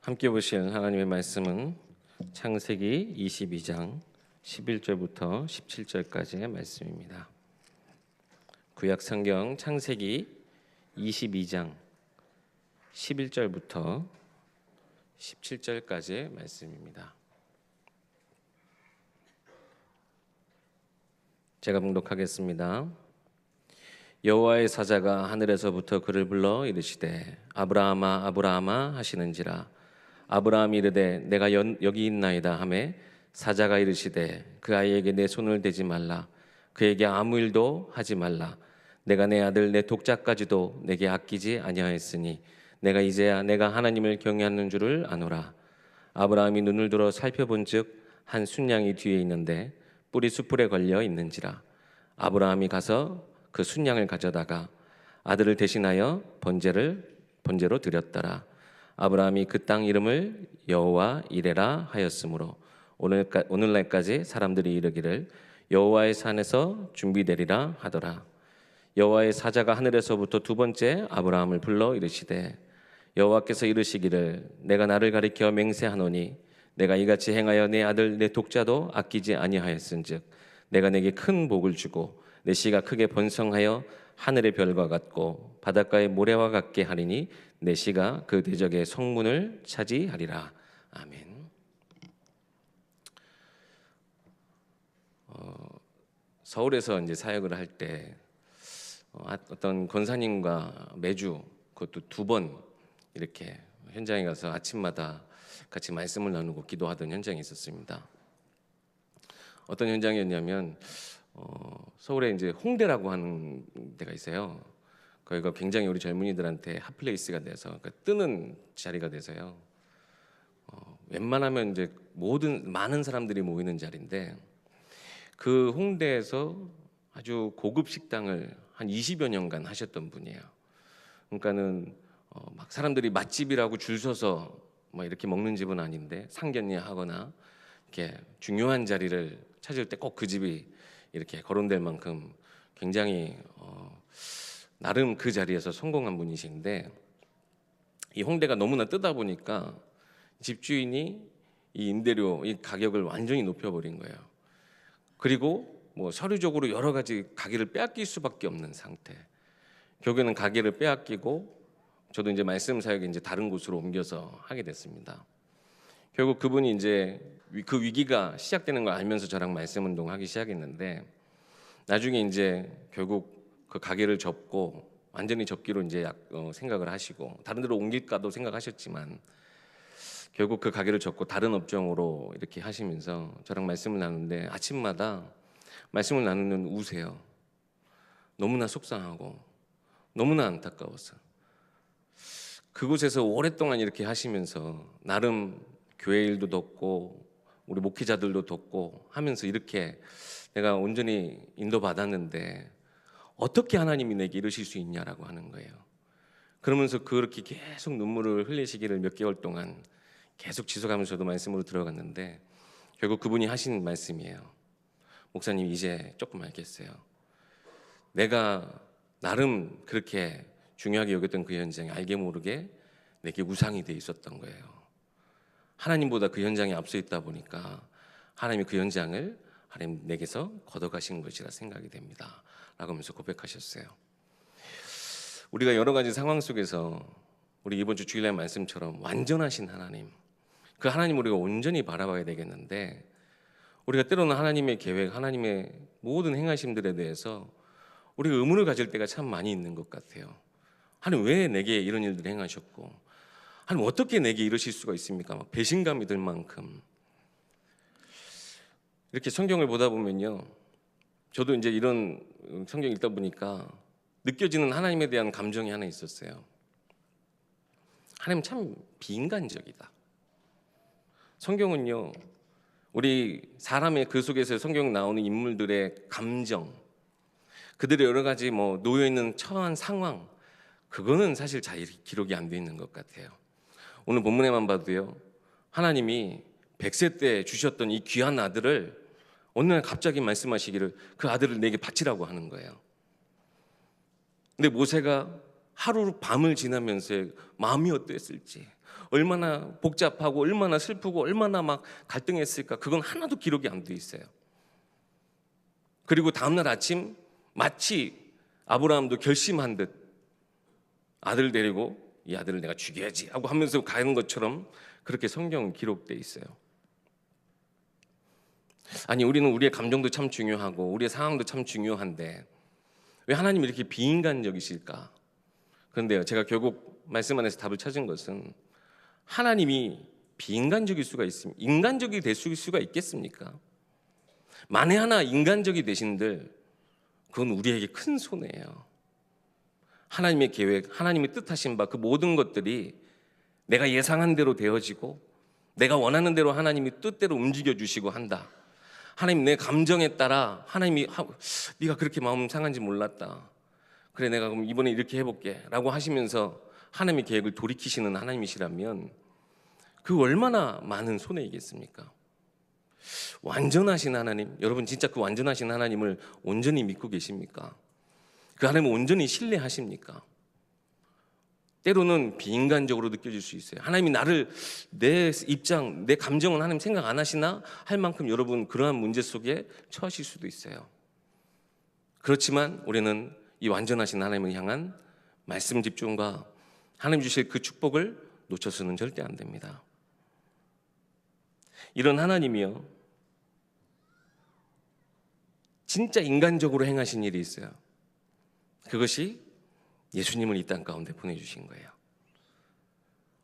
함께 보실 하나님의 말씀은 창세기 22장 11절부터 17절까지의 말씀입니다. 구약 성경 창세기 22장 11절부터 17절까지의 말씀입니다. 제가 봉독하겠습니다. 여호와의 사자가 하늘에서부터 그를 불러 이르시되 아브라함아 아브라함아 하시는지라. 아브라함이 이르되 내가 여기 있나이다 하매 사자가 이르시되 그 아이에게 내 손을 대지 말라. 그에게 아무 일도 하지 말라. 내가 내 아들 내 독자까지도 내게 아끼지 아니하였으니 내가 이제야 내가 하나님을 경외하는 줄을 아노라. 아브라함이 눈을 들어 살펴본즉 한 순양이 뒤에 있는데 뿔이 숯불에 걸려 있는지라. 아브라함이 가서 그 순양을 가져다가 아들을 대신하여 번제로 드렸더라. 아브라함이 그 땅 이름을 여호와 이레라 하였으므로 오늘날까지 사람들이 이르기를 여호와의 산에서 준비되리라 하더라. 여호와의 사자가 하늘에서부터 두 번째 아브라함을 불러 이르시되 여호와께서 이르시기를 내가 나를 가리켜 맹세하노니 내가 이같이 행하여 내 아들 내 독자도 아끼지 아니하였은즉 내가 내게 큰 복을 주고 내 씨가 크게 번성하여 하늘의 별과 같고 바닷가의 모래와 같게 하리니 내 씨가 그 대적의 성문을 차지하리라. 아멘. 서울에서 이제 사역을 할 때 어떤 권사님과 매주 그것도 두 번 이렇게 현장에 가서 아침마다 같이 말씀을 나누고 기도하던 현장이 있었습니다. 어떤 현장이었냐면 서울에 이제 홍대라고 하는 데가 있어요. 거기가 굉장히 우리 젊은이들한테 핫플레이스가 돼서 그러니까 뜨는 자리가 돼서요. 웬만하면 이제 많은 사람들이 모이는 자리인데 그 홍대에서 아주 고급 식당을 한 20여 년간 하셨던 분이에요. 그러니까는 막 사람들이 맛집이라고 줄 서서 막 이렇게 먹는 집은 아닌데 상견례하거나 이렇게 중요한 자리를 찾을 때 꼭 그 집이 이렇게 거론될 만큼 굉장히 나름 그 자리에서 성공한 분이신데 이 홍대가 너무나 뜨다 보니까 집주인이 이 임대료 이 가격을 완전히 높여버린 거예요. 그리고 뭐 서류적으로 여러 가지 가게를 빼앗길 수밖에 없는 상태. 결국에는 가게를 빼앗기고 저도 이제 말씀 사역에 이제 다른 곳으로 옮겨서 하게 됐습니다. 결국 그분이 이제 그 위기가 시작되는 걸 알면서 저랑 말씀 운동하기 시작했는데 나중에 이제 결국 그 가게를 접고 완전히 접기로 이제 생각을 하시고 다른 데로 옮길까도 생각하셨지만 결국 그 가게를 접고 다른 업종으로 이렇게 하시면서 저랑 말씀을 나누는데 아침마다 말씀을 나누는 우세요. 너무나 속상하고 너무나 안타까웠어요. 그곳에서 오랫동안 이렇게 하시면서 나름 교회 일도 돕고 우리 목회자들도 돕고 하면서 이렇게 내가 온전히 인도받았는데 어떻게 하나님이 내게 이러실 수 있냐라고 하는 거예요. 그러면서 그렇게 계속 눈물을 흘리시기를 몇 개월 동안 계속 지속하면서도 말씀으로 들어갔는데 결국 그분이 하신 말씀이에요. 목사님 이제 조금 알겠어요. 내가 나름 그렇게 중요하게 여겼던 그 현장이 알게 모르게 내게 우상이 돼 있었던 거예요. 하나님보다 그 현장에 앞서 있다 보니까 하나님이 그 현장을 하나님 내게서 걷어가신 것이라 생각이 됩니다 라고 하면서 고백하셨어요. 우리가 여러 가지 상황 속에서 우리 이번 주 주일날 말씀처럼 완전하신 하나님, 그 하나님 우리가 온전히 바라봐야 되겠는데 우리가 때로는 하나님의 계획, 하나님의 모든 행하심들에 대해서 우리가 의문을 가질 때가 참 많이 있는 것 같아요. 하나님 왜 내게 이런 일들을 행하셨고 하나님 어떻게 내게 이러실 수가 있습니까? 막 배신감이 들 만큼 이렇게 성경을 보다 보면요, 저도 이제 이런 성경 읽다 보니까 느껴지는 하나님에 대한 감정이 하나 있었어요. 하나님 참 비인간적이다. 성경은요, 우리 사람의 그 속에서 성경 나오는 인물들의 감정, 그들의 여러 가지 놓여 있는 처한 상황, 그거는 사실 잘 기록이 안 돼 있는 것 같아요. 오늘 본문에만 봐도요, 하나님이 100세 때 주셨던 이 귀한 아들을 어느 날 갑자기 말씀하시기를 그 아들을 내게 바치라고 하는 거예요. 근데 모세가 하루 밤을 지나면서 마음이 어땠을지, 얼마나 복잡하고 얼마나 슬프고 얼마나 막 갈등했을까, 그건 하나도 기록이 안 돼 있어요. 그리고 다음날 아침 마치 아브라함도 결심한 듯 아들 데리고 이 아들을 내가 죽여야지 하고 하면서 가는 것처럼 그렇게 성경은 기록돼 있어요. 아니, 우리는 우리의 감정도 참 중요하고 우리의 상황도 참 중요한데 왜 하나님이 이렇게 비인간적이실까? 그런데요, 제가 결국 말씀 안에서 답을 찾은 것은 하나님이 비인간적일 수가 있습니다. 인간적이 될 수가 있겠습니까? 만에 하나 인간적이 되신들, 그건 우리에게 큰 손해예요. 하나님의 계획, 하나님의 뜻하신 바 그 모든 것들이 내가 예상한 대로 되어지고 내가 원하는 대로 하나님이 뜻대로 움직여 주시고 한다. 하나님, 내 감정에 따라 하나님이 네가 그렇게 마음 상한지 몰랐다. 그래, 내가 그럼 이번에 이렇게 해볼게 라고 하시면서 하나님의 계획을 돌이키시는 하나님이시라면 그 얼마나 많은 손해이겠습니까? 완전하신 하나님, 여러분 진짜 그 완전하신 하나님을 온전히 믿고 계십니까? 그 하나님을 온전히 신뢰하십니까? 때로는 비인간적으로 느껴질 수 있어요. 하나님이 나를, 내 입장, 내 감정은 하나님 생각 안 하시나 할 만큼 여러분 그러한 문제 속에 처하실 수도 있어요. 그렇지만 우리는 이 완전하신 하나님을 향한 말씀 집중과 하나님 주실 그 축복을 놓쳐서는 절대 안 됩니다. 이런 하나님이요, 진짜 인간적으로 행하신 일이 있어요. 그것이 예수님을 이 땅 가운데 보내주신 거예요.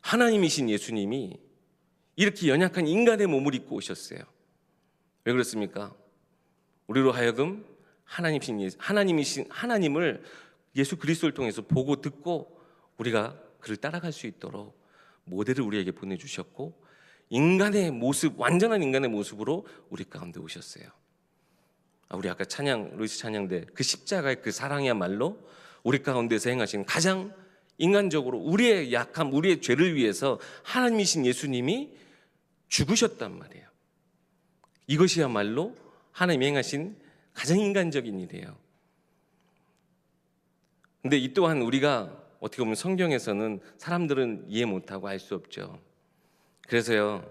하나님이신 예수님이 이렇게 연약한 인간의 몸을 입고 오셨어요. 왜 그렇습니까? 우리로 하여금 하나님을 예수 그리스도를 통해서 보고 듣고 우리가 그를 따라갈 수 있도록 모델을 우리에게 보내주셨고, 인간의 모습, 완전한 인간의 모습으로 우리 가운데 오셨어요. 우리 아까 루이스 찬양대 그 십자가의 그 사랑이야말로 우리 가운데서 행하신 가장 인간적으로 우리의 약함, 우리의 죄를 위해서 하나님이신 예수님이 죽으셨단 말이에요. 이것이야말로 하나님이 행하신 가장 인간적인 일이에요. 근데 이 또한 우리가 어떻게 보면 성경에서는 사람들은 이해 못하고 알 수 없죠. 그래서요,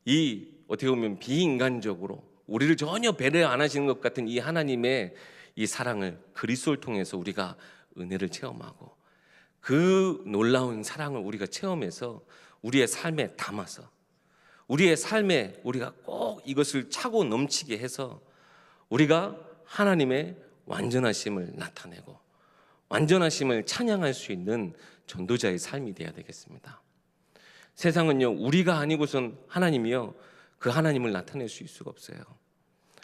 이 어떻게 보면 비인간적으로 우리를 전혀 배려 안 하시는 것 같은 이 하나님의 이 사랑을 그리스도를 통해서 우리가 은혜를 체험하고 그 놀라운 사랑을 우리가 체험해서 우리의 삶에 담아서 우리의 삶에 우리가 꼭 이것을 차고 넘치게 해서 우리가 하나님의 완전하심을 나타내고 완전하심을 찬양할 수 있는 전도자의 삶이 되어야 되겠습니다. 세상은요, 우리가 아니고선 하나님이요, 그 하나님을 나타낼 수 있을 수가 없어요.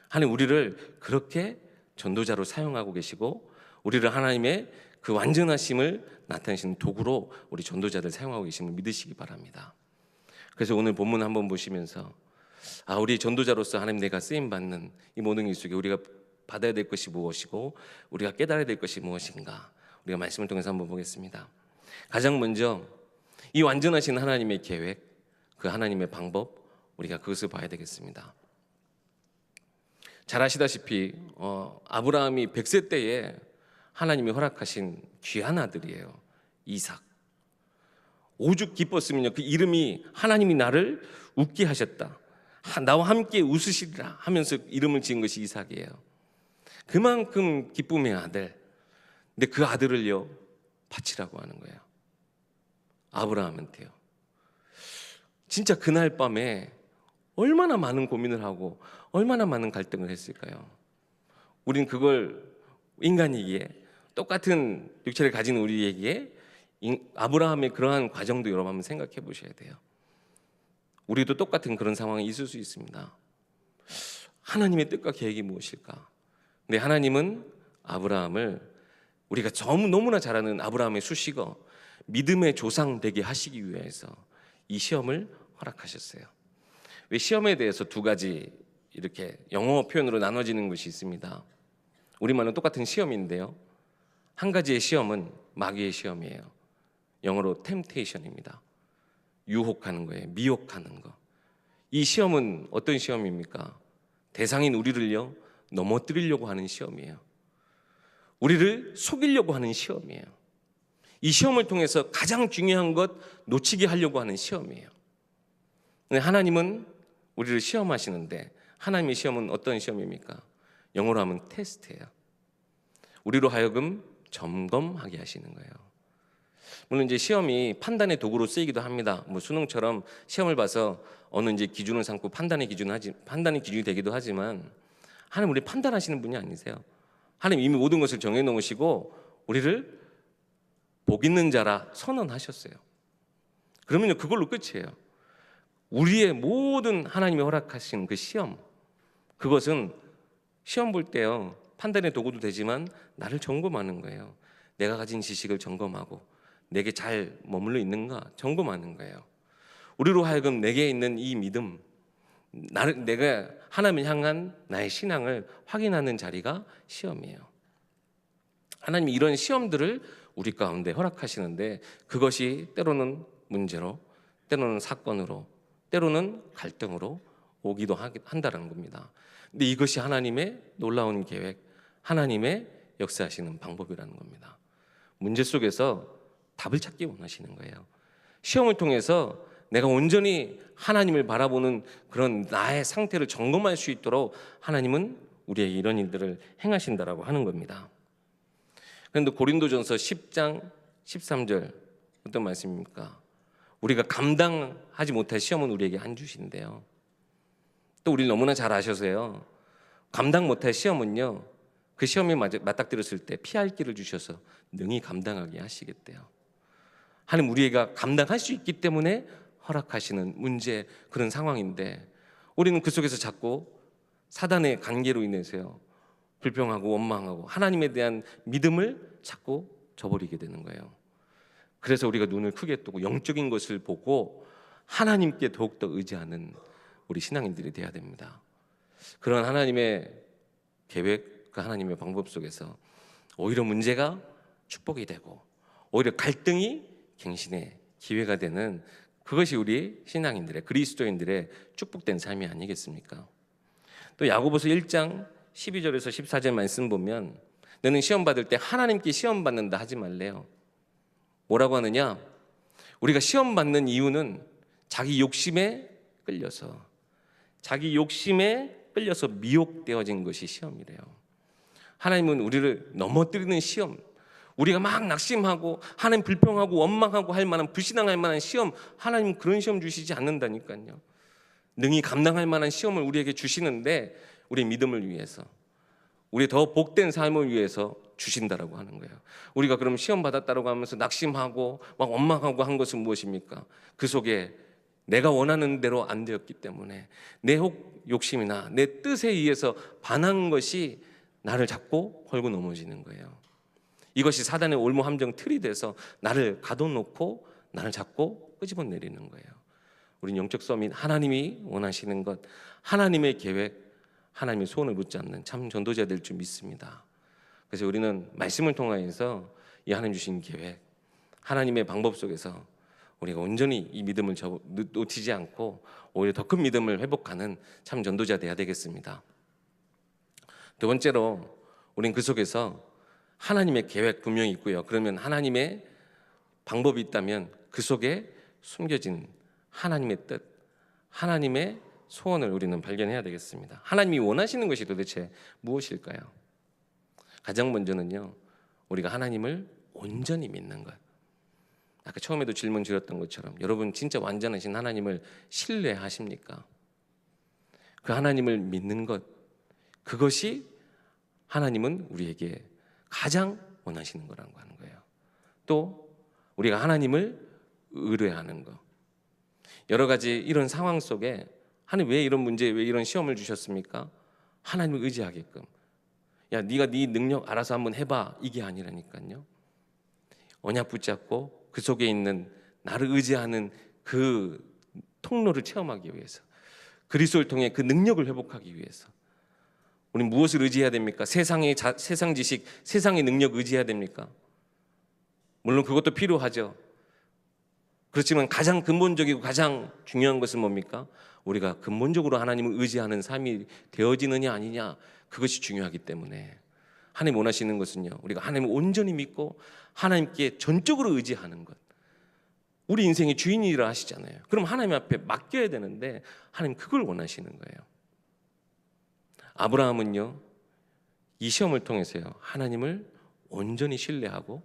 하나님 우리를 그렇게 전도자로 사용하고 계시고 우리를 하나님의 그 완전하심을 나타내시는 도구로 우리 전도자들 사용하고 계심을 믿으시기 바랍니다. 그래서 오늘 본문 한번 보시면서 우리 전도자로서 하나님 내가 쓰임받는 이 모든 일 속에 우리가 받아야 될 것이 무엇이고 우리가 깨달아야 될 것이 무엇인가, 우리가 말씀을 통해서 한번 보겠습니다. 가장 먼저 이 완전하신 하나님의 계획, 그 하나님의 방법, 우리가 그것을 봐야 되겠습니다. 잘 아시다시피 아브라함이 100세 때에 하나님이 허락하신 귀한 아들이에요. 이삭. 오죽 기뻤으면요, 그 이름이 하나님이 나를 웃게 하셨다, 나와 함께 웃으시리라 하면서 이름을 지은 것이 이삭이에요. 그만큼 기쁨의 아들. 근데 그 아들을요 바치라고 하는 거예요, 아브라함한테요. 진짜 그날 밤에 얼마나 많은 고민을 하고 얼마나 많은 갈등을 했을까요? 우린 그걸 인간이기에, 똑같은 육체를 가진 우리에게 아브라함의 그러한 과정도 여러분 한번 생각해 보셔야 돼요. 우리도 똑같은 그런 상황이 있을 수 있습니다. 하나님의 뜻과 계획이 무엇일까? 근데 하나님은 아브라함을, 우리가 너무나 잘 아는 아브라함의 수식어 믿음의 조상 되게 하시기 위해서 이 시험을 허락하셨어요. 왜 시험에 대해서 두 가지 이렇게 영어 표현으로 나눠지는 것이 있습니다. 우리말은 똑같은 시험인데요, 한 가지의 시험은 마귀의 시험이에요. 영어로 temptation입니다. 유혹하는 거예요, 미혹하는 거. 이 시험은 어떤 시험입니까? 대상인 우리를요 넘어뜨리려고 하는 시험이에요. 우리를 속이려고 하는 시험이에요. 이 시험을 통해서 가장 중요한 것 놓치게 하려고 하는 시험이에요. 근데 하나님은 우리를 시험하시는데, 하나님의 시험은 어떤 시험입니까? 영어로 하면 테스트예요. 우리로 하여금 점검하게 하시는 거예요. 물론 이제 시험이 판단의 도구로 쓰이기도 합니다. 뭐 수능처럼 시험을 봐서 어느 이제 기준을 삼고 판단의 기준이 되기도 하지만, 하나님 우리 판단하시는 분이 아니세요. 하나님 이미 모든 것을 정해 놓으시고 우리를 복 있는 자라 선언하셨어요. 그러면요, 그걸로 끝이에요. 우리의 모든 하나님이 허락하신 그 시험, 그것은 시험 볼 때요, 판단의 도구도 되지만 나를 점검하는 거예요. 내가 가진 지식을 점검하고 내게 잘 머물러 있는가 점검하는 거예요. 우리로 하여금 내게 있는 이 믿음, 내가 하나님을 향한 나의 신앙을 확인하는 자리가 시험이에요. 하나님이 이런 시험들을 우리 가운데 허락하시는데, 그것이 때로는 문제로, 때로는 사건으로, 때로는 갈등으로 오기도 한다는 겁니다. 근데 이것이 하나님의 놀라운 계획, 하나님의 역사하시는 방법이라는 겁니다. 문제 속에서 답을 찾기 원하시는 거예요. 시험을 통해서 내가 온전히 하나님을 바라보는 그런 나의 상태를 점검할 수 있도록 하나님은 우리에게 이런 일들을 행하신다라고 하는 겁니다. 그런데 고린도전서 10장 13절 어떤 말씀입니까? 우리가 감당하지 못할 시험은 우리에게 안 주신대요. 또 우리 너무나 잘 아셔서요, 감당 못할 시험은요, 그 시험에 맞닥뜨렸을 때 피할 길을 주셔서 능히 감당하게 하시겠대요. 하나님 우리가 감당할 수 있기 때문에 허락하시는 문제, 그런 상황인데, 우리는 그 속에서 자꾸 사단의 관계로 인해서요, 불평하고 원망하고 하나님에 대한 믿음을 자꾸 저버리게 되는 거예요. 그래서 우리가 눈을 크게 뜨고 영적인 것을 보고 하나님께 더욱더 의지하는 우리 신앙인들이 돼야 됩니다. 그런 하나님의 계획, 그 하나님의 방법 속에서 오히려 문제가 축복이 되고 오히려 갈등이 갱신의 기회가 되는, 그것이 우리 신앙인들의, 그리스도인들의 축복된 삶이 아니겠습니까? 또 야고보서 1장 12절에서 14절 말씀 보면, 너는 시험 받을 때 하나님께 시험 받는다 하지 말래요. 뭐라고 하느냐? 우리가 시험 받는 이유는 자기 욕심에 끌려서 미혹되어진 것이 시험이래요. 하나님은 우리를 넘어뜨리는 시험, 우리가 막 낙심하고 하나님 불평하고 원망하고 할 만한, 불신앙할 만한 시험, 하나님은 그런 시험 주시지 않는다니까요. 능히 감당할 만한 시험을 우리에게 주시는데, 우리의 믿음을 위해서, 우리 더 복된 삶을 위해서 주신다라고 하는 거예요. 우리가 그럼 시험 받았다라고 하면서 낙심하고 막 원망하고 한 것은 무엇입니까? 그 속에 내가 원하는 대로 안 되었기 때문에 내 욕심이나 내 뜻에 의해서 반한 것이 나를 잡고 헐고 넘어지는 거예요. 이것이 사단의 올무 함정 틀이 돼서 나를 가둬놓고 나를 잡고 끄집어내리는 거예요. 우린 영적 서밋, 하나님이 원하시는 것, 하나님의 계획, 하나님의 소원을 묻지 않는 참 전도자 될 줄 믿습니다. 그래서 우리는 말씀을 통하여서 이 하나님 주신 계획, 하나님의 방법 속에서 우리가 온전히 이 믿음을 놓치지 않고 오히려 더 큰 믿음을 회복하는 참 전도자 되어야 되겠습니다. 두 번째로, 우린 그 속에서 하나님의 계획 분명히 있고요. 그러면 하나님의 방법이 있다면 그 속에 숨겨진 하나님의 뜻, 하나님의 소원을 우리는 발견해야 되겠습니다. 하나님이 원하시는 것이 도대체 무엇일까요? 가장 먼저는요, 우리가 하나님을 온전히 믿는 것. 아까 처음에도 질문 드렸던 것처럼, 여러분 진짜 완전하신 하나님을 신뢰하십니까? 그 하나님을 믿는 것, 그것이 하나님은 우리에게 가장 원하시는 거라고 하는 거예요. 또 우리가 하나님을 의뢰하는 것. 여러 가지 이런 상황 속에 하나님 왜 이런 문제, 왜 이런 시험을 주셨습니까? 하나님을 의지하게끔. 야, 네가 네 능력 알아서 한번 해봐, 이게 아니라니까요. 언약 붙잡고 그 속에 있는 나를 의지하는 그 통로를 체험하기 위해서, 그리스도를 통해 그 능력을 회복하기 위해서 우리는 무엇을 의지해야 됩니까? 세상 지식, 세상의 능력 의지해야 됩니까? 물론 그것도 필요하죠. 그렇지만 가장 근본적이고 가장 중요한 것은 뭡니까? 우리가 근본적으로 하나님을 의지하는 삶이 되어지느냐 아니냐, 그것이 중요하기 때문에 하나님 원하시는 것은요, 우리가 하나님을 온전히 믿고 하나님께 전적으로 의지하는 것. 우리 인생의 주인이라 하시잖아요. 그럼 하나님 앞에 맡겨야 되는데 하나님 그걸 원하시는 거예요. 아브라함은요, 이 시험을 통해서요, 하나님을 온전히 신뢰하고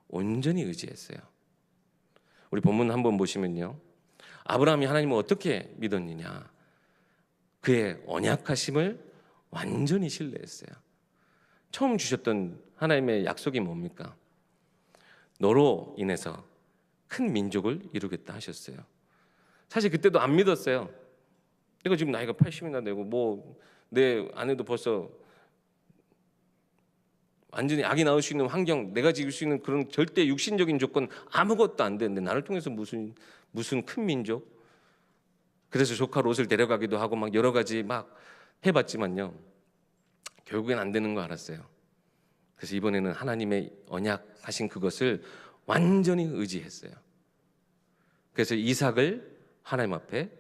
온전히 의지했어요. 우리 본문 한번 보시면요, 아브라함이 하나님을 어떻게 믿었느냐, 그의 언약하심을 완전히 신뢰했어요. 처음 주셨던 하나님의 약속이 뭡니까? 너로 인해서 큰 민족을 이루겠다 하셨어요. 사실 그때도 안 믿었어요. 내가 지금 나이가 80이나 되고 뭐 내 아내도 벌써 완전히 아기 낳을 수 있는 환경, 내가 지을 수 있는 그런 절대 육신적인 조건 아무것도 안 되는데 나를 통해서 무슨 큰 민족? 그래서 조카 롯을 데려가기도 하고 막 여러 가지 막 해봤지만요, 결국엔 안 되는 거 알았어요. 그래서 이번에는 하나님의 언약하신 그것을 완전히 의지했어요. 그래서 이삭을 하나님 앞에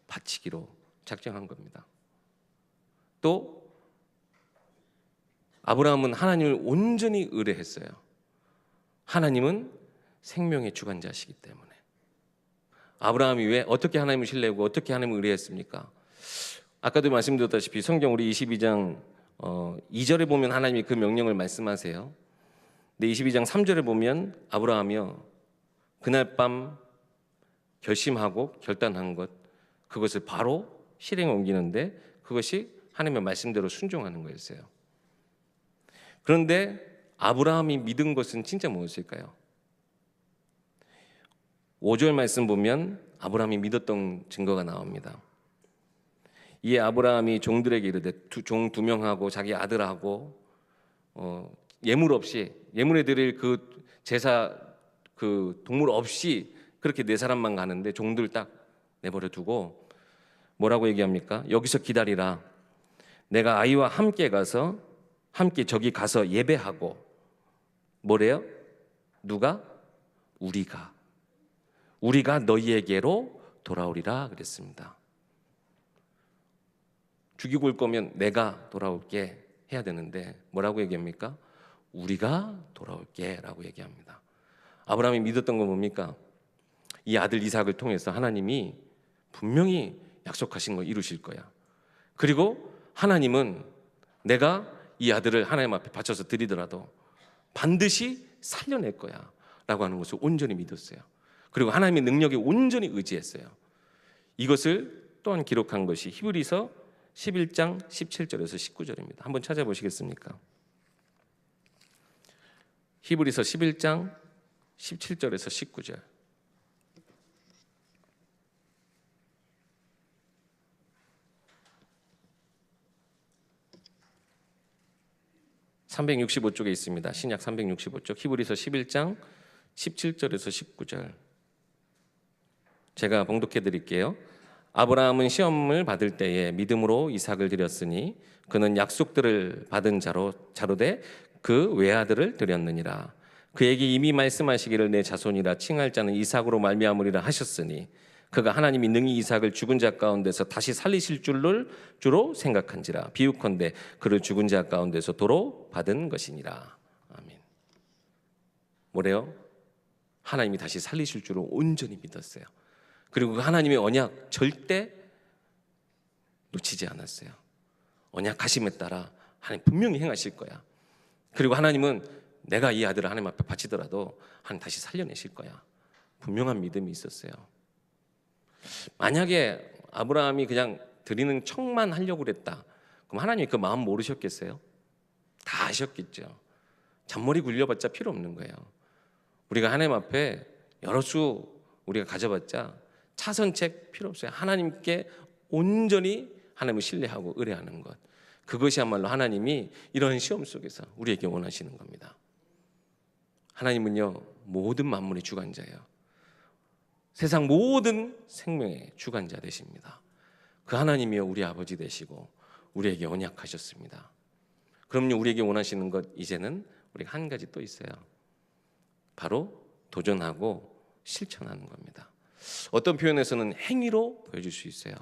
바치기로 작정한 겁니다. 또 아브라함은 하나님을 온전히 의뢰했어요. 하나님은 생명의 주관자시기 때문에. 아브라함이 왜 어떻게 하나님을 신뢰하고 어떻게 하나님을 의뢰했습니까? 아까도 말씀드렸다시피 성경 우리 22장 2절에 보면 하나님이 그 명령을 말씀하세요. 근데 22장 3절에 보면 아브라함이요, 그날 밤 결심하고 결단한 것, 그것을 바로 실행에 옮기는데 그것이 하나님의 말씀대로 순종하는 거였어요. 그런데 아브라함이 믿은 것은 진짜 무엇일까요? 5절 말씀 보면 아브라함이 믿었던 증거가 나옵니다. 이에 아브라함이 종들에게 이르되 종 2명하고 자기 아들하고 예물 없이, 예물에 드릴 그 제사 그 동물 없이 그렇게 4사람만 가는데 종들 딱 내버려 두고 뭐라고 얘기합니까? 여기서 기다리라. 내가 아이와 함께 가서 함께 저기 가서 예배하고, 뭐래요? 누가? 우리가 너희에게로 돌아오리라 그랬습니다. 죽이고 올 거면 내가 돌아올게 해야 되는데 뭐라고 얘기합니까? 우리가 돌아올게 라고 얘기합니다. 아브라함이 믿었던 건 뭡니까? 이 아들 이삭을 통해서 하나님이 분명히 약속하신 걸 이루실 거야. 그리고 하나님은 내가 이 아들을 하나님 앞에 바쳐서 드리더라도 반드시 살려낼 거야 라고 하는 것을 온전히 믿었어요. 그리고 하나님의 능력에 온전히 의지했어요. 이것을 또한 기록한 것이 히브리서 11장 17절에서 19절입니다. 한번 찾아보시겠습니까? 히브리서 11장 17절에서 19절. 365쪽에 있습니다. 신약 365쪽 히브리서 11장 17절에서 19절. 제가 봉독해 드릴게요. 아브라함은 시험을 받을 때에 믿음으로 이삭을 드렸으니 그는 약속들을 받은 자로되 그 외아들을 드렸느니라. 그에게 이미 말씀하시기를 내 자손이라 칭할 자는 이삭으로 말미암으리라 하셨으니 그가 하나님이 능히 이삭을 죽은 자 가운데서 다시 살리실 주로 생각한지라. 비유컨대 그를 죽은 자 가운데서 도로 받은 것이니라. 아멘. 뭐래요? 하나님이 다시 살리실 줄로 온전히 믿었어요. 그리고 그 하나님의 언약 절대 놓치지 않았어요. 언약하심에 따라 하나님 분명히 행하실 거야. 그리고 하나님은 내가 이 아들을 하나님 앞에 바치더라도 하나님 다시 살려내실 거야. 분명한 믿음이 있었어요. 만약에 아브라함이 그냥 드리는 척만 하려고 그랬다, 그럼 하나님이 그 마음 모르셨겠어요? 다 아셨겠죠. 잔머리 굴려봤자 필요 없는 거예요. 우리가 하나님 앞에 여러 수 우리가 가져봤자 차선책 필요 없어요. 하나님께 온전히 하나님을 신뢰하고 의뢰하는 것, 그것이야말로 하나님이 이런 시험 속에서 우리에게 원하시는 겁니다. 하나님은요, 모든 만물의 주관자예요. 세상 모든 생명의 주관자 되십니다. 그 하나님이요, 우리 아버지 되시고 우리에게 언약하셨습니다. 그럼요, 우리에게 원하시는 것 이제는 우리가 한 가지 또 있어요. 바로 도전하고 실천하는 겁니다. 어떤 표현에서는 행위로 보여줄 수 있어요.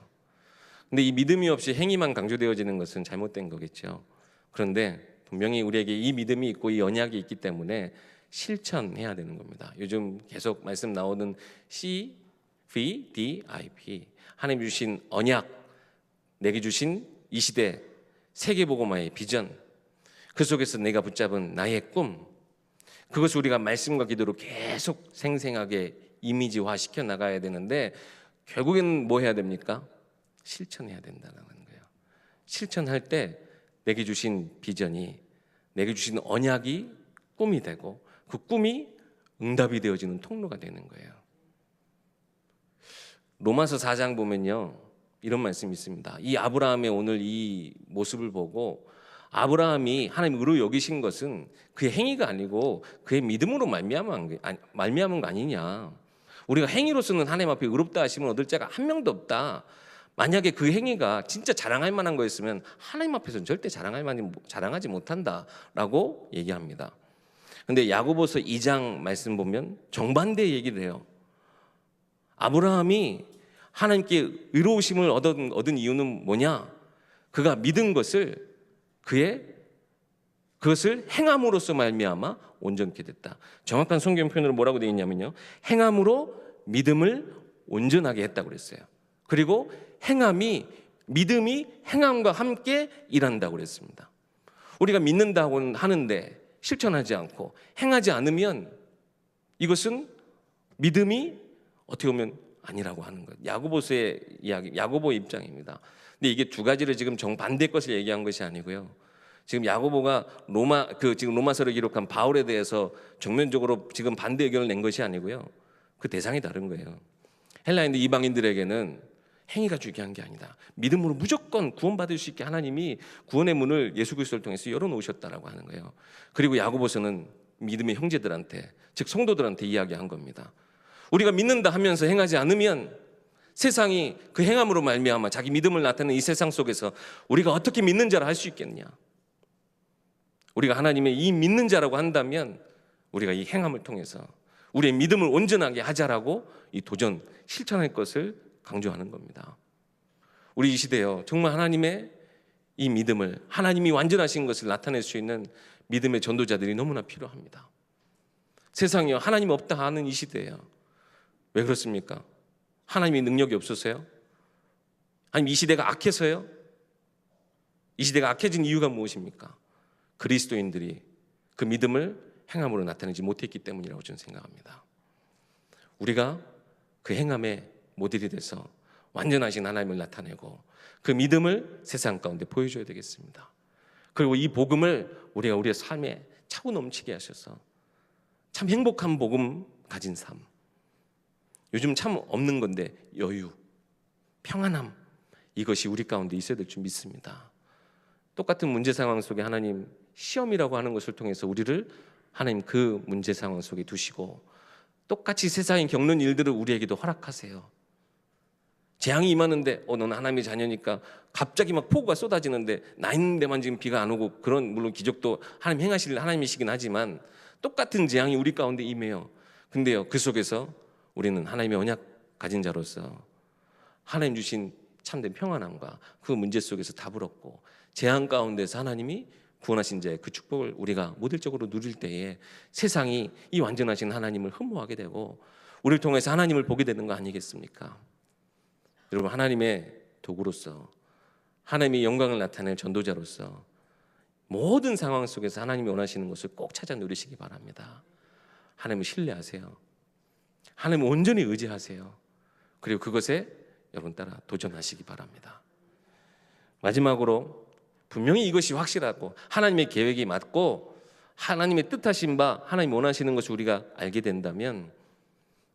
근데 이 믿음이 없이 행위만 강조되어지는 것은 잘못된 거겠죠. 그런데 분명히 우리에게 이 믿음이 있고 이 언약이 있기 때문에 실천해야 되는 겁니다. 요즘 계속 말씀 나오는 CVDIP, 하나님 주신 언약, 내게 주신 이 시대 세계복음화의 비전, 그 속에서 내가 붙잡은 나의 꿈, 그것을 우리가 말씀과 기도로 계속 생생하게 이미지화 시켜 나가야 되는데, 결국에는 뭐 해야 됩니까? 실천해야 된다는 거예요. 실천할 때 내게 주신 비전이, 내게 주신 언약이 꿈이 되고, 그 꿈이 응답이 되어지는 통로가 되는 거예요. 로마서 4장 보면요, 이런 말씀이 있습니다. 이 아브라함의 오늘 이 모습을 보고, 아브라함이 하나님 의로 여기신 것은 그의 행위가 아니고 그의 믿음으로 말미암은 거 아니냐. 우리가 행위로서는 하나님 앞에 의롭다 하심을 얻을 자가 한 명도 없다. 만약에 그 행위가 진짜 자랑할 만한 거였으면 하나님 앞에서는 절대 자랑하지 못한다라고 얘기합니다. 근데 야고보서 2장 말씀 보면 정반대 얘기를 해요. 아브라함이 하나님께 의로우심을 얻은 이유는 뭐냐? 그가 믿은 것을 그것을 행함으로써 말미암아 온전케 됐다. 정확한 성경 표현으로 뭐라고 되어 있냐면요, 행함으로 믿음을 온전하게 했다고 그랬어요. 그리고 믿음이 행함과 함께 일한다고 그랬습니다. 우리가 믿는다고 하는데 실천하지 않고 행하지 않으면 이것은 믿음이 어떻게 보면 아니라고 하는 거예요. 야고보서의 이야기, 야고보 입장입니다. 근데 이게 두 가지를 지금 정반대 것을 얘기한 것이 아니고요. 지금 야고보가 지금 로마서를 기록한 바울에 대해서 정면적으로 지금 반대 의견을 낸 것이 아니고요. 그 대상이 다른 거예요. 헬라인들 이방인들에게는 행위가 중요한 게 아니다. 믿음으로 무조건 구원받을 수 있게 하나님이 구원의 문을 예수 그리스도를 통해서 열어놓으셨다라고 하는 거예요. 그리고 야고보서는 믿음의 형제들한테, 즉 성도들한테 이야기한 겁니다. 우리가 믿는다 하면서 행하지 않으면 세상이 그 행함으로 말미암아 자기 믿음을 나타내는 이 세상 속에서 우리가 어떻게 믿는 자라 할 수 있겠냐. 우리가 하나님의 이 믿는 자라고 한다면 우리가 이 행함을 통해서 우리의 믿음을 온전하게 하자라고 이 도전, 실천할 것을 강조하는 겁니다. 우리 이 시대요, 정말 하나님의 이 믿음을, 하나님이 완전하신 것을 나타낼 수 있는 믿음의 전도자들이 너무나 필요합니다. 세상이요, 하나님 없다 하는 이 시대예요. 왜 그렇습니까? 하나님의 능력이 없어서요? 아니면 이 시대가 악해서요? 이 시대가 악해진 이유가 무엇입니까? 그리스도인들이 그 믿음을 행함으로 나타내지 못했기 때문이라고 저는 생각합니다. 우리가 그 행함의 모델이 돼서 완전하신 하나님을 나타내고 그 믿음을 세상 가운데 보여줘야 되겠습니다. 그리고 이 복음을 우리가 우리의 삶에 차고 넘치게 하셔서 참 행복한 복음 가진 삶, 요즘 참 없는 건데 여유, 평안함, 이것이 우리 가운데 있어야 될 줄 믿습니다. 똑같은 문제 상황 속에 하나님 시험이라고 하는 것을 통해서 우리를 하나님 그 문제 상황 속에 두시고 똑같이 세상이 겪는 일들을 우리에게도 허락하세요. 재앙이 임하는데 너는 하나님의 자녀니까 갑자기 막 폭우가 쏟아지는데 나 있는 데만 지금 비가 안 오고, 그런 물론 기적도 하나님 행하실 하나님이시긴 하지만 똑같은 재앙이 우리 가운데 임해요. 근데요, 그 속에서 우리는 하나님의 언약 가진 자로서 하나님 주신 참된 평안함과 그 문제 속에서 답을 얻고 재앙 가운데서 하나님이 구원하신 자의 그 축복을 우리가 모델적으로 누릴 때에 세상이 이 완전하신 하나님을 흠모하게 되고 우리를 통해서 하나님을 보게 되는 거 아니겠습니까? 여러분, 하나님의 도구로서, 하나님의 영광을 나타낼 전도자로서 모든 상황 속에서 하나님이 원하시는 것을 꼭 찾아 누리시기 바랍니다. 하나님을 신뢰하세요. 하나님을 온전히 의지하세요. 그리고 그것에 여러분 따라 도전하시기 바랍니다. 마지막으로 분명히 이것이 확실하고 하나님의 계획이 맞고 하나님의 뜻하신 바, 하나님 원하시는 것을 우리가 알게 된다면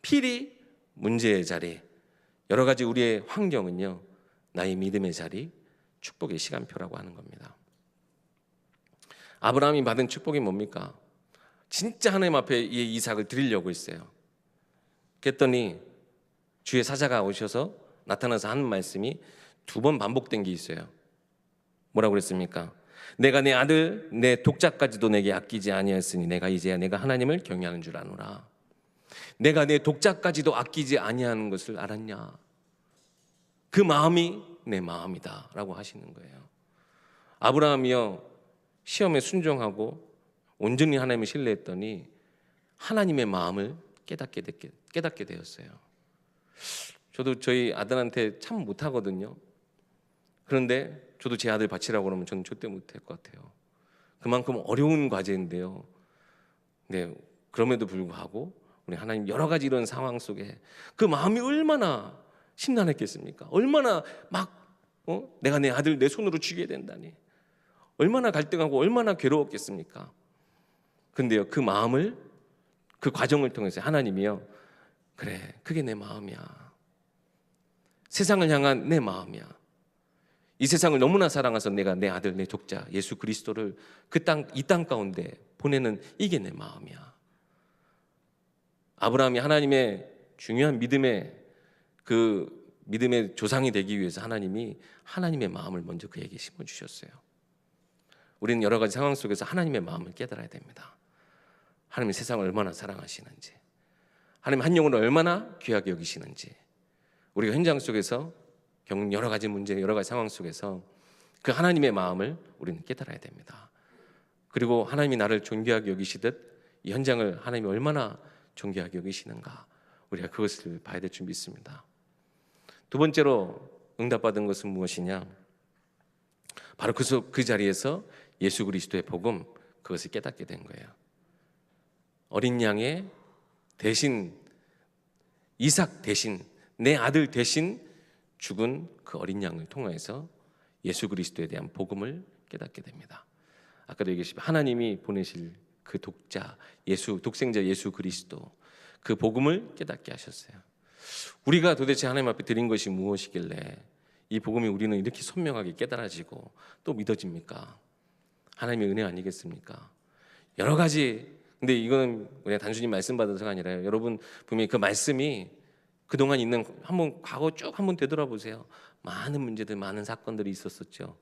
필히 문제의 자리, 여러 가지 우리의 환경은요, 나의 믿음의 자리, 축복의 시간표라고 하는 겁니다. 아브라함이 받은 축복이 뭡니까? 진짜 하나님 앞에 이 이삭을 드리려고 했어요. 그랬더니 주의 사자가 오셔서 나타나서 하는 말씀이 두 번 반복된 게 있어요. 뭐라고 그랬습니까? 내가 내 아들 내 독자까지도 내게 아끼지 아니하였으니 내가 이제야 내가 하나님을 경외하는 줄 아노라. 내가 내 독자까지도 아끼지 아니하는 것을 알았냐? 그 마음이 내 마음이다 라고 하시는 거예요. 아브라함이요, 시험에 순종하고 온전히 하나님을 신뢰했더니 하나님의 마음을 깨닫게 되었어요. 저도 저희 아들한테 참 못하거든요. 그런데 저도 제 아들 바치라고 그러면 저는 절대 못할 것 같아요. 그만큼 어려운 과제인데요. 네, 그럼에도 불구하고 우리 하나님 여러 가지 이런 상황 속에 그 마음이 얼마나 심란했겠습니까? 얼마나 막 내가 내 아들 내 손으로 죽여야 된다니, 얼마나 갈등하고 얼마나 괴로웠겠습니까? 근데요, 그 마음을, 그 과정을 통해서 하나님이요, 그래, 그게 내 마음이야. 세상을 향한 내 마음이야. 이 세상을 너무나 사랑해서 내가 내 아들, 내 독자 예수 그리스도를 이 땅 가운데 보내는 이게 내 마음이야. 아브라함이 하나님의 중요한 믿음의 조상이 되기 위해서 하나님이 하나님의 마음을 먼저 그에게 심어주셨어요. 우리는 여러 가지 상황 속에서 하나님의 마음을 깨달아야 됩니다. 하나님이 세상을 얼마나 사랑하시는지, 하나님 한 영혼을 얼마나 귀하게 여기시는지, 우리가 현장 속에서 겪는 여러 가지 문제, 여러 가지 상황 속에서 그 하나님의 마음을 우리는 깨달아야 됩니다. 그리고 하나님이 나를 존귀하게 여기시듯 이 현장을 하나님이 얼마나 존귀하게 여기시는가, 우리가 그것을 봐야 될 줄 믿습니다. 두 번째로 응답받은 것은 무엇이냐? 바로 그 자리에서 예수 그리스도의 복음, 그것을 깨닫게 된 거예요. 어린 양의 대신, 이삭 대신, 내 아들 대신 죽은 그 어린 양을 통해서 예수 그리스도에 대한 복음을 깨닫게 됩니다. 아까도 얘기했지만 하나님이 보내실 그 독생자 예수 그리스도, 그 복음을 깨닫게 하셨어요. 우리가 도대체 하나님 앞에 드린 것이 무엇이길래 이 복음이 우리는 이렇게 선명하게 깨달아지고 또 믿어집니까? 하나님의 은혜 아니겠습니까? 여러 가지, 근데 이거는 그냥 단순히 말씀 받아서가 아니라요, 여러분 분명히 그 말씀이 그동안 있는, 한번 과거 쭉 한번 되돌아보세요. 많은 문제들, 많은 사건들이 있었었죠.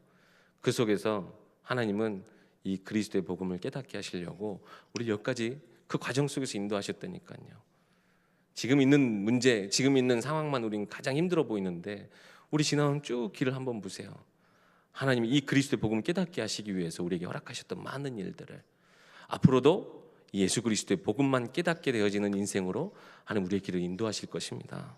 그 속에서 하나님은 이 그리스도의 복음을 깨닫게 하시려고 우리 여기까지 그 과정 속에서 인도하셨다니까요. 지금 있는 문제, 지금 있는 상황만 우리는 가장 힘들어 보이는데 우리 지나온 쭉 길을 한번 보세요. 하나님이 이 그리스도의 복음을 깨닫게 하시기 위해서 우리에게 허락하셨던 많은 일들을 앞으로도 예수 그리스도의 복음만 깨닫게 되어지는 인생으로 하나님 우리의 길을 인도하실 것입니다.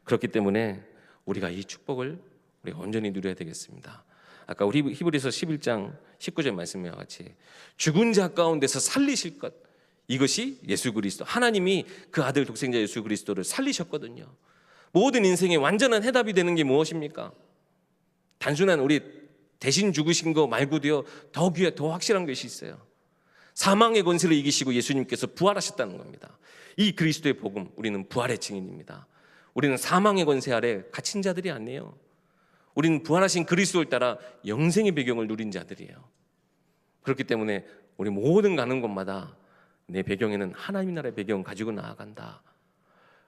그렇기 때문에 우리가 이 축복을 우리가 온전히 누려야 되겠습니다. 아까 우리 히브리서 11장 19절 말씀과 같이 죽은 자 가운데서 살리실 것, 이것이 예수 그리스도, 하나님이 그 아들 독생자 예수 그리스도를 살리셨거든요. 모든 인생의 완전한 해답이 되는 게 무엇입니까? 단순한 우리 대신 죽으신 거 말고도요, 더 확실한 것이 있어요. 사망의 권세를 이기시고 예수님께서 부활하셨다는 겁니다. 이 그리스도의 복음, 우리는 부활의 증인입니다. 우리는 사망의 권세 아래 갇힌 자들이 아니에요. 우리는 부활하신 그리스도를 따라 영생의 배경을 누린 자들이에요. 그렇기 때문에 우리 모든 가는 곳마다 내 배경에는 하나님 나라의 배경 가지고 나아간다.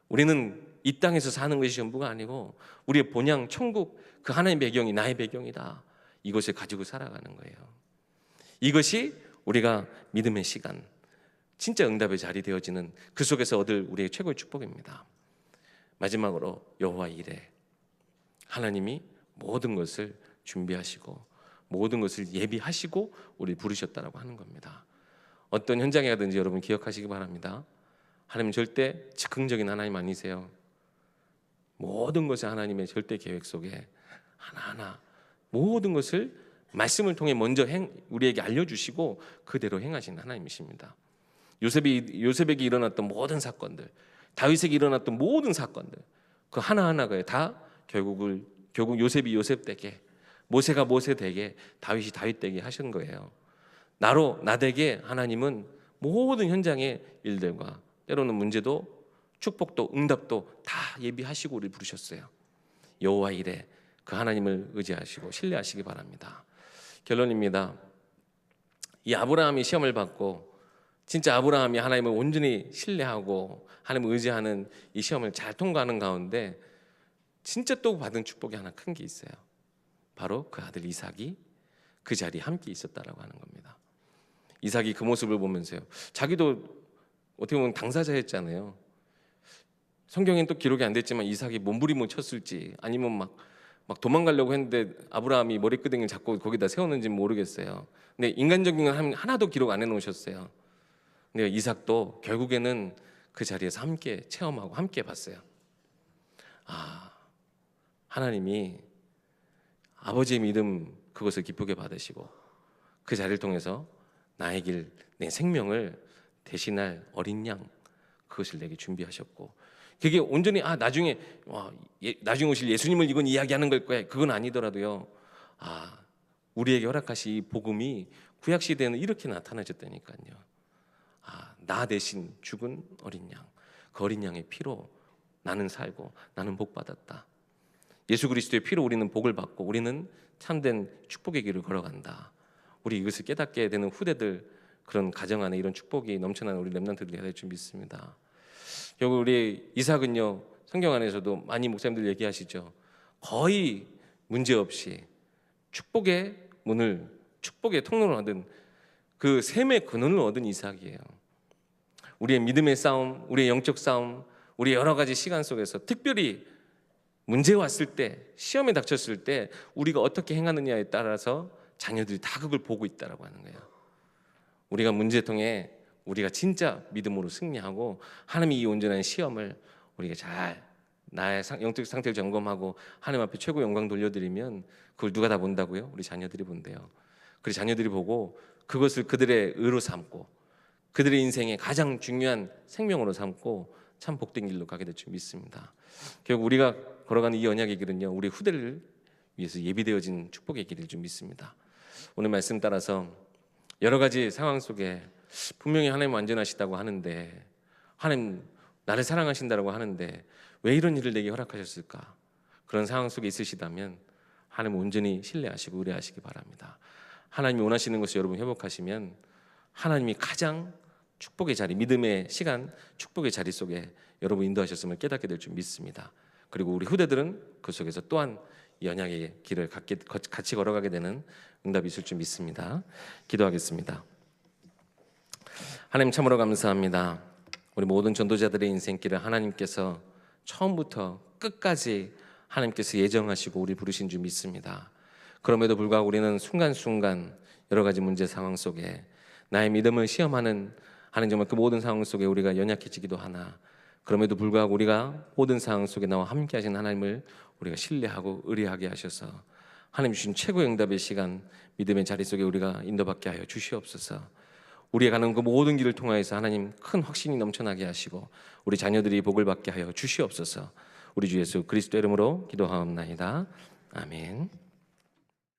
우리는 이 땅에서 사는 것이 전부가 아니고 우리의 본향 천국, 그 하나님의 배경이 나의 배경이다. 이것을 가지고 살아가는 거예요. 이것이 우리가 믿음의 시간, 진짜 응답의 자리 되어지는 그 속에서 얻을 우리의 최고의 축복입니다. 마지막으로 여호와 이레, 하나님이 모든 것을 준비하시고 모든 것을 예비하시고 우리를 부르셨다라고 하는 겁니다. 어떤 현장에 가든지 여러분 기억하시기 바랍니다. 하나님 절대 즉흥적인 하나님 아니세요. 모든 것을 하나님의 절대 계획 속에 하나하나 모든 것을 말씀을 통해 먼저 우리에게 알려주시고 그대로 행하시는 하나님이십니다. 요셉에게 일어났던 모든 사건들, 다윗에게 일어났던 모든 사건들, 그 하나하나가 다 결국 요셉이 요셉 되게, 모세가 모세 되게, 다윗이 다윗 되게 하신 거예요. 나 되게 하나님은 모든 현장의 일들과 때로는 문제도 축복도 응답도 다 예비하시고 우리를 부르셨어요. 여호와 이레, 그 하나님을 의지하시고 신뢰하시기 바랍니다. 결론입니다. 이 아브라함이 시험을 받고 진짜 아브라함이 하나님을 온전히 신뢰하고 하나님을 의지하는 이 시험을 잘 통과하는 가운데 진짜 또 받은 축복이 하나 큰 게 있어요. 바로 그 아들 이삭이 그 자리에 함께 있었다라고 하는 겁니다. 이삭이 그 모습을 보면서요, 자기도 어떻게 보면 당사자였잖아요. 성경엔 또 기록이 안 됐지만 이삭이 몸부림을 쳤을지 아니면 막 막 도망가려고 했는데 아브라함이 머리끄댕이를 잡고 거기다 세웠는지 모르겠어요. 근데 인간적인 건 하나도 기록 안 해놓으셨어요. 근데 이삭도 결국에는 그 자리에서 함께 체험하고 함께 봤어요. 하나님이 아버지의 믿음 그것을 기쁘게 받으시고 그 자리를 통해서 나의 길, 내 생명을 대신할 어린 양 그것을 내게 준비하셨고, 그게 온전히 나중에 나중에 오실 예수님을 이건 이야기하는 걸 거야 그건 아니더라도요, 우리에게 허락하신 이 복음이 구약 시대에는 이렇게 나타나졌다니까요. 나 대신 죽은 어린 양, 그 어린 양의 피로 나는 살고 나는 복 받았다. 예수 그리스도의 피로 우리는 복을 받고 우리는 참된 축복의 길을 걸어간다. 우리 이것을 깨닫게 되는 후대들, 그런 가정 안에 이런 축복이 넘쳐나는 우리 렘넌트들이 될 줄 믿습니다. 결국 우리 이삭은요, 성경 안에서도 많이 목사님들 얘기하시죠. 거의 문제 없이 축복의 문을, 축복의 통로를 얻은, 그 샘의 근원을 얻은 이삭이에요. 우리의 믿음의 싸움, 우리의 영적 싸움, 우리 여러 가지 시간 속에서 특별히 문제 왔을 때, 시험에 닥쳤을 때 우리가 어떻게 행하느냐에 따라서 자녀들이 다 그걸 보고 있다라고 하는 거예요. 우리가 문제통에 우리가 진짜 믿음으로 승리하고 하나님이 이 온전한 시험을 우리가 잘 나의 영적 상태를 점검하고 하나님 앞에 최고 영광 돌려드리면 그걸 누가 다 본다고요? 우리 자녀들이 본대요. 그리고 자녀들이 보고 그것을 그들의 의로 삼고 그들의 인생의 가장 중요한 생명으로 삼고 참 복된 길로 가게 될 줄 믿습니다. 결국 우리가 걸어가는 이 언약의 길은요, 우리 후대를 위해서 예비되어진 축복의 길일 줄 믿습니다. 오늘 말씀 따라서 여러 가지 상황 속에 분명히 하나님 완전하시다고 하는데, 하나님 나를 사랑하신다고 하는데 왜 이런 일을 내게 허락하셨을까? 그런 상황 속에 있으시다면 하나님 온전히 신뢰하시고 의뢰하시기 바랍니다. 하나님이 원하시는 것을 여러분 회복하시면 하나님이 가장 축복의 자리, 믿음의 시간, 축복의 자리 속에 여러분 인도하셨음을 깨닫게 될 줄 믿습니다. 그리고 우리 후대들은 그 속에서 또한 연약의 길을 같이 걸어가게 되는 응답이 있을 줄 믿습니다. 기도하겠습니다. 하나님 참으로 감사합니다. 우리 모든 전도자들의 인생길을 하나님께서 처음부터 끝까지 하나님께서 예정하시고 우리 부르신 줄 믿습니다. 그럼에도 불구하고 우리는 순간순간 여러 가지 문제 상황 속에 나의 믿음을 시험하는, 하나님 정말 그 모든 상황 속에 우리가 연약해지기도 하나, 그럼에도 불구하고 우리가 모든 상황 속에 나와 함께 하신 하나님을 우리가 신뢰하고 의뢰하게 하셔서 하나님 주신 최고의 응답의 시간, 믿음의 자리 속에 우리가 인도받게 하여 주시옵소서. 우리가 가는 그 모든 길을 통하여서 하나님 큰 확신이 넘쳐나게 하시고 우리 자녀들이 복을 받게 하여 주시옵소서. 우리 주 예수 그리스도 이름으로 기도하옵나이다. 아멘.